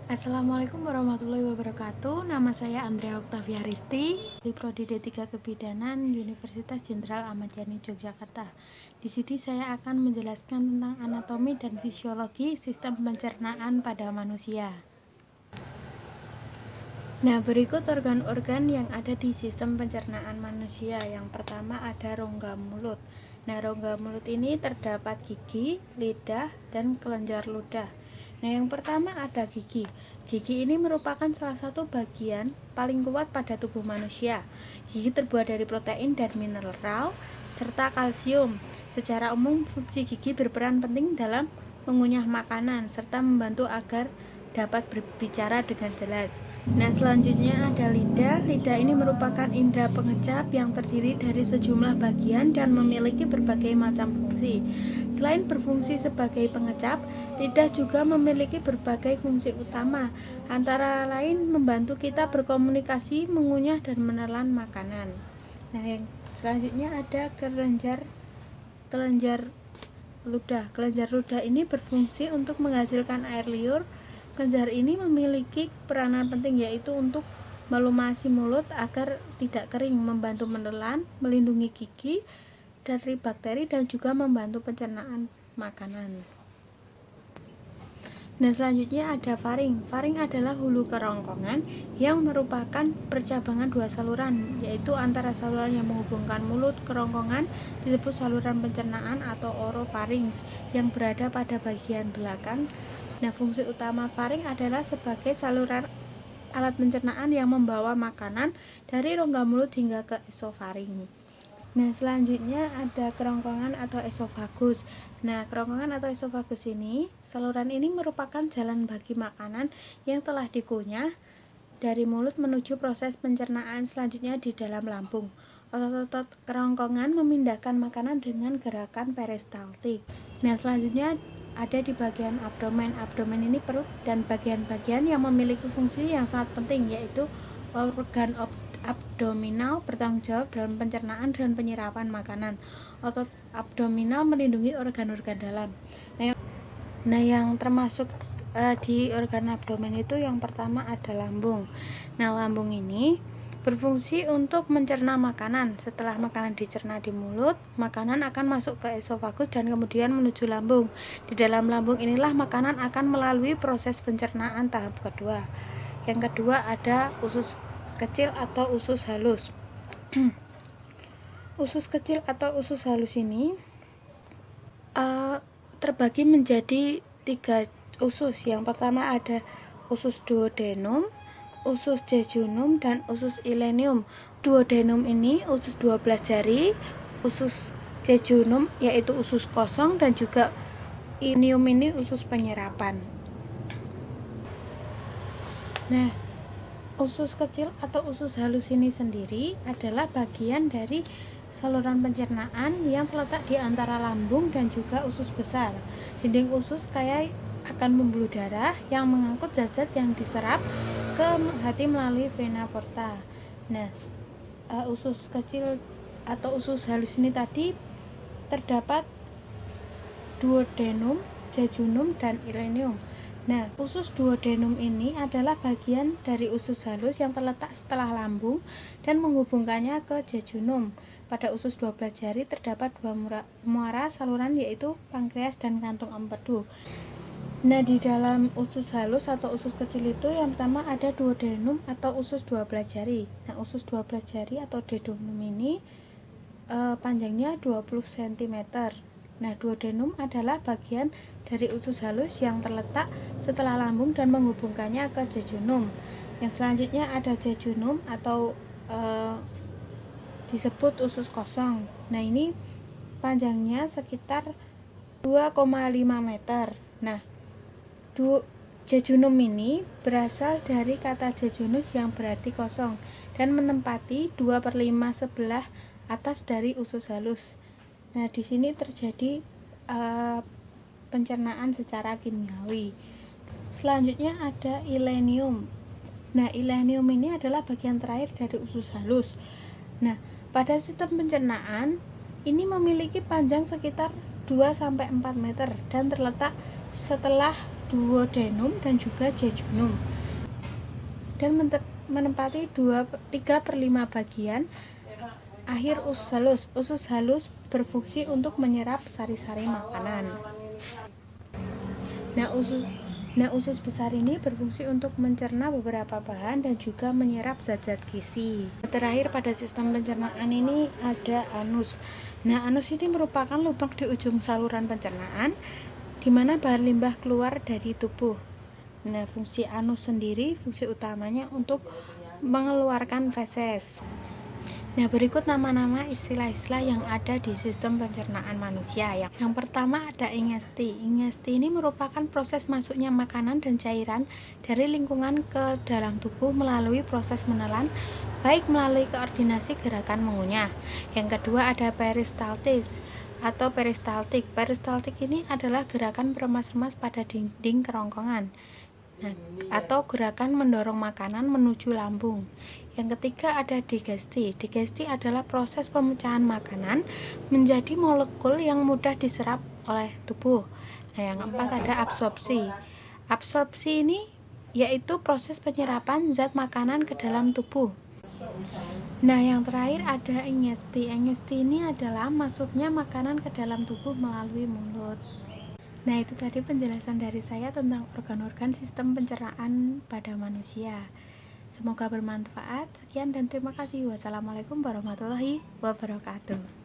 Assalamualaikum warahmatullahi wabarakatuh. Nama saya Andrea Oktavia Risti, di Prodi D3 Kebidanan Universitas Jenderal Ahmad Yani Yogyakarta. Di sini saya akan menjelaskan tentang anatomi dan fisiologi sistem pencernaan pada manusia. Nah, berikut organ-organ yang ada di sistem pencernaan manusia. Yang pertama ada rongga mulut. Nah, rongga mulut ini terdapat gigi, lidah, dan kelenjar ludah. Nah, yang pertama ada gigi. Gigi ini merupakan salah satu bagian paling kuat pada tubuh manusia. Gigi terbuat dari protein dan mineral serta kalsium. Secara umum, fungsi gigi berperan penting dalam mengunyah makanan serta membantu agar dapat berbicara dengan jelas. Nah, selanjutnya ada lidah. Lidah ini merupakan indera pengecap yang terdiri dari sejumlah bagian dan memiliki berbagai macam fungsi. Selain berfungsi sebagai pengecap, lidah juga memiliki berbagai fungsi utama, antara lain membantu kita berkomunikasi, mengunyah, dan menelan makanan. Nah, yang selanjutnya ada kelenjar ludah. Kelenjar ludah ini berfungsi untuk menghasilkan air liur. Kelenjar ini memiliki peranan penting, yaitu untuk melumasi mulut agar tidak kering, membantu menelan, melindungi gigi dari bakteri, dan juga membantu pencernaan makanan. Nah, selanjutnya ada faring. Faring adalah hulu kerongkongan yang merupakan percabangan dua saluran, yaitu antara saluran yang menghubungkan mulut kerongkongan disebut saluran pencernaan atau orofarinx yang berada pada bagian belakang. Nah, fungsi utama faring adalah sebagai saluran alat pencernaan yang membawa makanan dari rongga mulut hingga ke esofaring. Nah, selanjutnya ada kerongkongan atau esofagus. Nah, kerongkongan atau esofagus ini, saluran ini merupakan jalan bagi makanan yang telah dikunyah dari mulut menuju proses pencernaan selanjutnya di dalam lambung. Otot-otot kerongkongan memindahkan makanan dengan gerakan peristaltik. Nah, selanjutnya ada di bagian abdomen. Abdomen ini perut dan bagian-bagian yang memiliki fungsi yang sangat penting, yaitu organ abdominal bertanggung jawab dalam pencernaan dan penyerapan makanan. Otot abdominal melindungi organ-organ dalam. Nah, yang termasuk di organ abdomen itu yang pertama ada lambung. Nah, lambung ini berfungsi untuk mencerna makanan. Setelah makanan dicerna di mulut, makanan akan masuk ke esofagus dan kemudian menuju lambung. Di dalam lambung inilah makanan akan melalui proses pencernaan tahap kedua. Yang kedua ada usus kecil atau usus halus. Usus kecil atau usus halus ini terbagi menjadi 3 usus. Yang pertama ada usus duodenum, usus jejunum, dan usus ilenium. Duodenum ini usus 12 jari, usus jejunum yaitu usus kosong, dan juga ilenium ini usus penyerapan. Nah, usus kecil atau usus halus ini sendiri adalah bagian dari saluran pencernaan yang terletak di antara lambung dan juga usus besar. Dinding usus kaya akan pembuluh darah yang mengangkut zat-zat yang diserap ke hati melalui vena porta. Nah, usus kecil atau usus halus ini tadi terdapat duodenum, jejunum, dan ilenium. Nah, usus duodenum ini adalah bagian dari usus halus yang terletak setelah lambung dan menghubungkannya ke jejunum. Pada usus 12 jari terdapat 2 muara saluran, yaitu pankreas dan kantung empedu. Nah, di dalam usus halus atau usus kecil itu yang pertama ada duodenum atau usus 12 jari. Nah, usus 12 jari atau duodenum ini panjangnya 20 cm. Nah, duodenum adalah bagian dari usus halus yang terletak setelah lambung dan menghubungkannya ke jejunum. Yang selanjutnya ada jejunum atau disebut usus kosong. Nah, ini panjangnya sekitar 2,5 meter. Nah, jejunum ini berasal dari kata jejunus yang berarti kosong dan menempati 2/5 sebelah atas dari usus halus. Nah, di sini terjadi pencernaan secara kimiawi. Selanjutnya ada ilenium. Nah, ilenium ini adalah bagian terakhir dari usus halus. Nah, pada sistem pencernaan ini memiliki panjang sekitar 2-4 meter dan terletak setelah duodenum dan juga jejunum, dan menempati 3/5 bagian akhir usus halus. Usus halus berfungsi untuk menyerap sari-sari makanan. Nah, usus besar ini berfungsi untuk mencerna beberapa bahan dan juga menyerap zat-zat gizi. Terakhir, pada sistem pencernaan ini ada anus. Nah, anus ini merupakan lubang di ujung saluran pencernaan di mana bahan limbah keluar dari tubuh. Nah, fungsi anus sendiri, fungsi utamanya untuk mengeluarkan feses. Nah, berikut nama-nama istilah-istilah yang ada di sistem pencernaan manusia. Yang pertama ada ingesti. Ingesti ini merupakan proses masuknya makanan dan cairan dari lingkungan ke dalam tubuh melalui proses menelan, baik melalui koordinasi gerakan mengunyah. Yang kedua ada peristaltis atau peristaltik. Peristaltik ini adalah gerakan meremas-remas pada dinding kerongkongan. Atau gerakan mendorong makanan menuju lambung. Yang ketiga ada digesti. Digesti adalah proses pemecahan makanan menjadi molekul yang mudah diserap oleh tubuh. Nah, yang keempat ada absorpsi. Absorpsi ini yaitu proses penyerapan zat makanan ke dalam tubuh. Nah, yang terakhir ada ingesti. Ingesti ini adalah masuknya makanan ke dalam tubuh melalui mulut. Nah, itu tadi penjelasan dari saya tentang organ-organ sistem pencernaan pada manusia. Semoga bermanfaat. Sekian dan terima kasih. Wassalamualaikum warahmatullahi wabarakatuh.